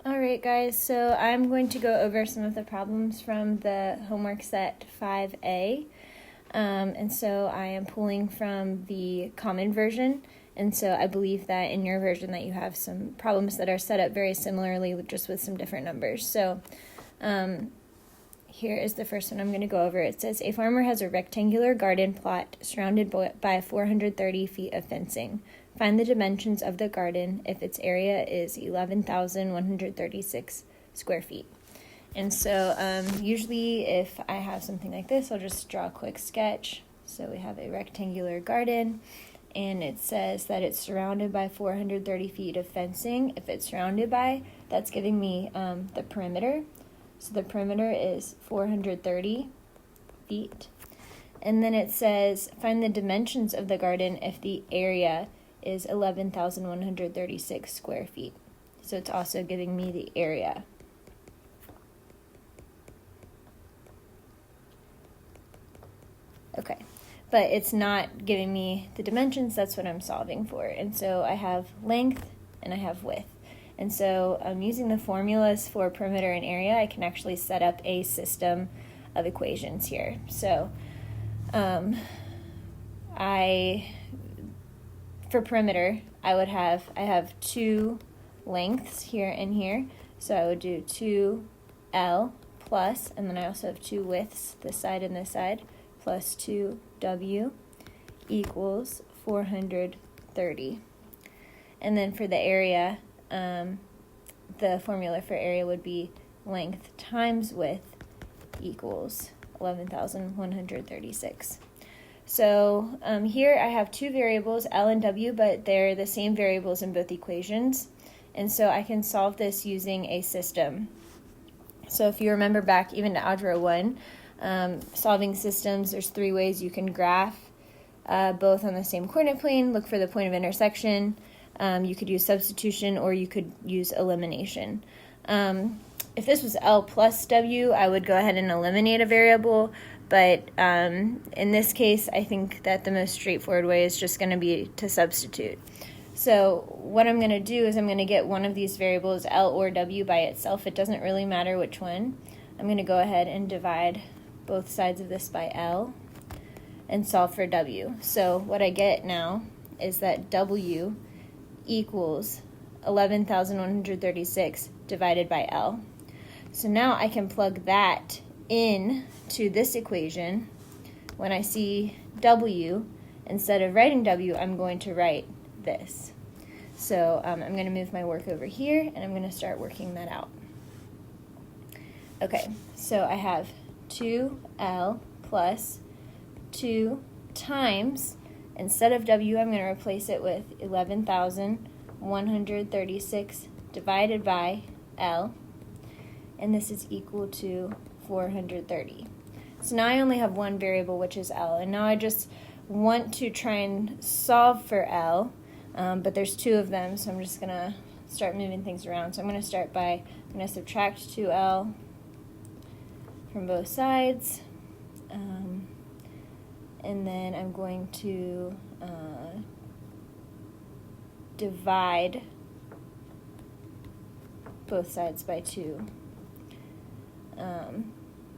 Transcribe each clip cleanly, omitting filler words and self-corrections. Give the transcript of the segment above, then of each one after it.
Alright guys, so I'm going to go over some of the problems from the homework set 5A. And so I am pulling from the common version, and so I believe that in your version that you have some problems that are set up very similarly, just with some different numbers. So here is the first one I'm going to go over. It says, a farmer has a rectangular garden plot surrounded by 430 feet of fencing. Find the dimensions of the garden if its area is 11,136 square feet. And so usually if I have something like this, I'll just draw a quick sketch. So we have a rectangular garden, and it says that it's surrounded by 430 feet of fencing. If it's surrounded by, that's giving me the perimeter. So the perimeter is 430 feet. And then it says, find the dimensions of the garden if the area is 11,136 square feet. So it's also giving me the area. Okay, but it's not giving me the dimensions. That's what I'm solving for. And so I have length and I have width. And so using the formulas for perimeter and area, I can actually set up a system of equations here. So for perimeter, I have two lengths here and here. So I would do 2L plus, and then I also have two widths, this side and this side, plus 2W equals 430. And then for the area, the formula for area would be length times width equals 11,136. So here I have two variables, L and W, but they're the same variables in both equations. And so I can solve this using a system. So if you remember back even to Algebra 1, solving systems, there's three ways you can graph both on the same coordinate plane, look for the point of intersection. You could use substitution, or you could use elimination. If this was L plus W, I would go ahead and eliminate a variable, but in this case, I think that the most straightforward way is just going to be to substitute. So what I'm going to do is I'm going to get one of these variables, L or W, by itself. It doesn't really matter which one. I'm going to go ahead and divide both sides of this by L and solve for W. So what I get now is that W equals 11,136 divided by L. So now I can plug that in to this equation. When I see W, instead of writing W, I'm going to write this. So I'm going to move my work over here, and I'm going to start working that out. Okay, so I have 2L plus 2 times, instead of W, I'm going to replace it with 11,136 divided by L, and this is equal to 430. So now I only have one variable, which is L, and now I just want to try and solve for L, but there's two of them, so I'm just going to start moving things around. So I'm going to start by, I'm going to subtract 2L from both sides, and then I'm going to divide both sides by 2.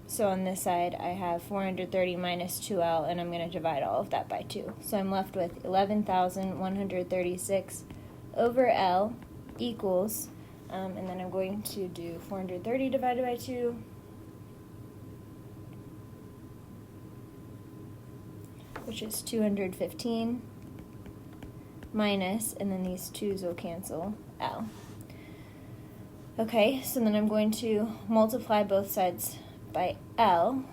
So on this side I have 430 minus 2L, and I'm going to divide all of that by 2. So I'm left with 11,136 over L equals, and then I'm going to do 430 divided by 2, which is 215, minus, and then these 2's will cancel, L. Okay, so then I'm going to multiply both sides by L.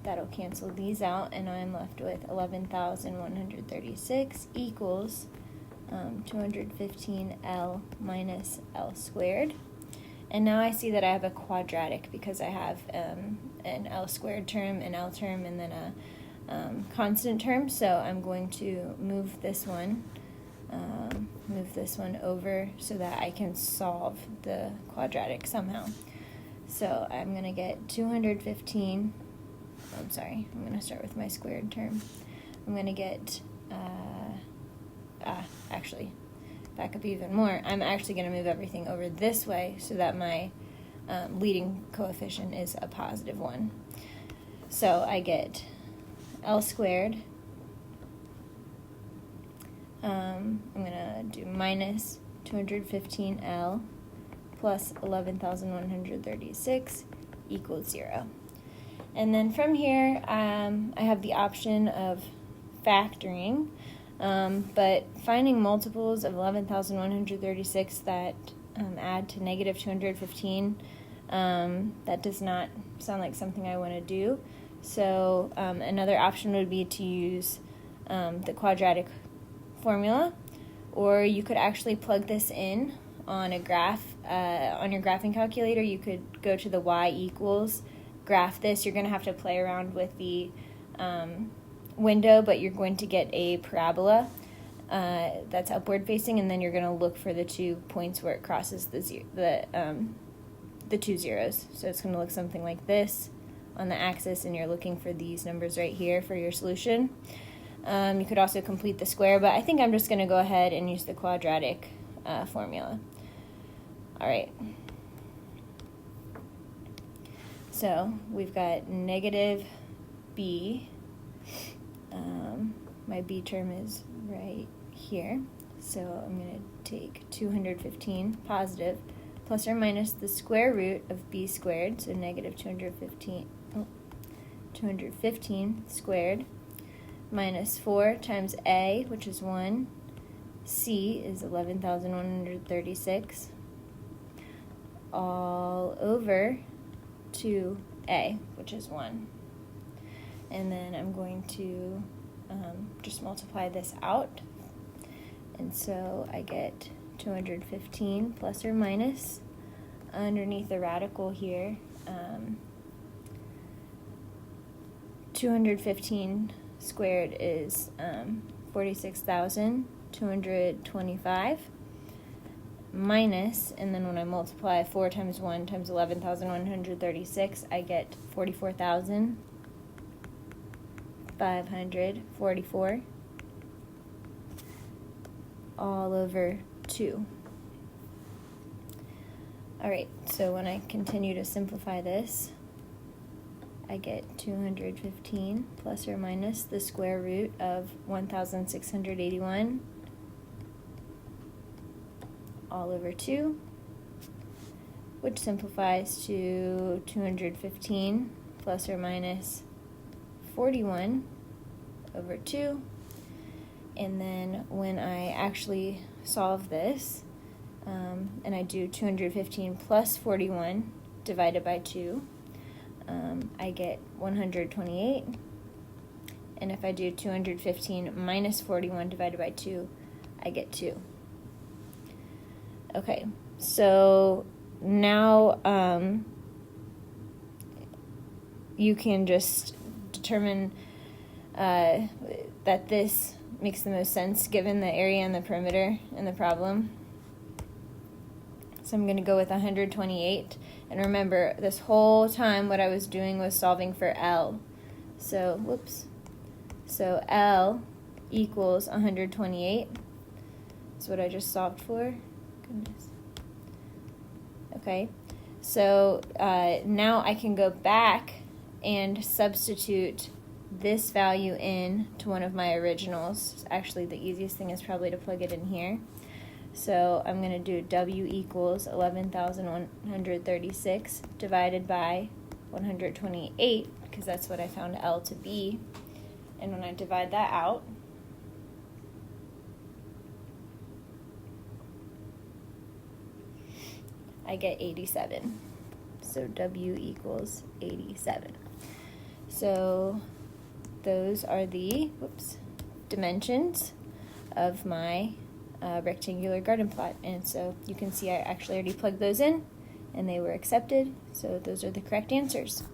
That'll cancel these out, and I'm left with 11,136 equals 215L minus L squared. And now I see that I have a quadratic because I have an L squared term, an L term, and then a constant term. So I'm going to move this one over so that I can solve the quadratic somehow. So I'm going to get 215, I'm going to start with my squared term. I'm going to get, actually, back up even more, I'm actually going to move everything over this way so that my leading coefficient is a positive 1. So I get L squared. I'm going to do minus 215L plus 11,136 equals 0. And then from here, I have the option of factoring, but finding multiples of 11,136 that add to negative 215, that does not sound like something I want to do. So another option would be to use the quadratic formula, or you could actually plug this in on a graph. On your graphing calculator, you could go to the y equals, graph this. You're going to have to play around with the window, but you're going to get a parabola that's upward facing, and then you're going to look for the 2 points where it crosses the 2 zeros. So it's going to look something like this on the axis, and you're looking for these numbers right here for your solution. You could also complete the square, but I think I'm just going to go ahead and use the quadratic formula. All right. So we've got negative b. My b term is right here. So I'm going to take 215 positive plus or minus the square root of b squared, so negative 215 squared, minus 4 times a, which is 1, c is 11,136, all over 2a, which is 1. And then I'm going to just multiply this out. And so I get 215 plus or minus, underneath the radical here, 215 squared is 46,225 minus, and then when I multiply 4 times 1 times 11,136, I get 44,544 all over 2. Alright, so when I continue to simplify this, I get 215 plus or minus the square root of 1,681 all over 2, which simplifies to 215 plus or minus 41 over 2. And then when I actually solve this, and I do 215 plus 41 divided by 2, I get 128. And if I do 215 minus 41 divided by 2, I get 2. Okay, so now you can just determine that this makes the most sense given the area and the perimeter in the problem. So I'm going to go with 128. And remember, this whole time what I was doing was solving for L. So, whoops. So L equals 128. That's what I just solved for. Goodness. Okay. So now I can go back and substitute this value in to one of my originals. Actually, the easiest thing is probably to plug it in here. So I'm going to do W equals 11,136 divided by 128, because that's what I found L to be. And when I divide that out, I get 87. So W equals 87. So those are the dimensions of my rectangular garden plot. And so you can see I actually already plugged those in and they were accepted. So those are the correct answers.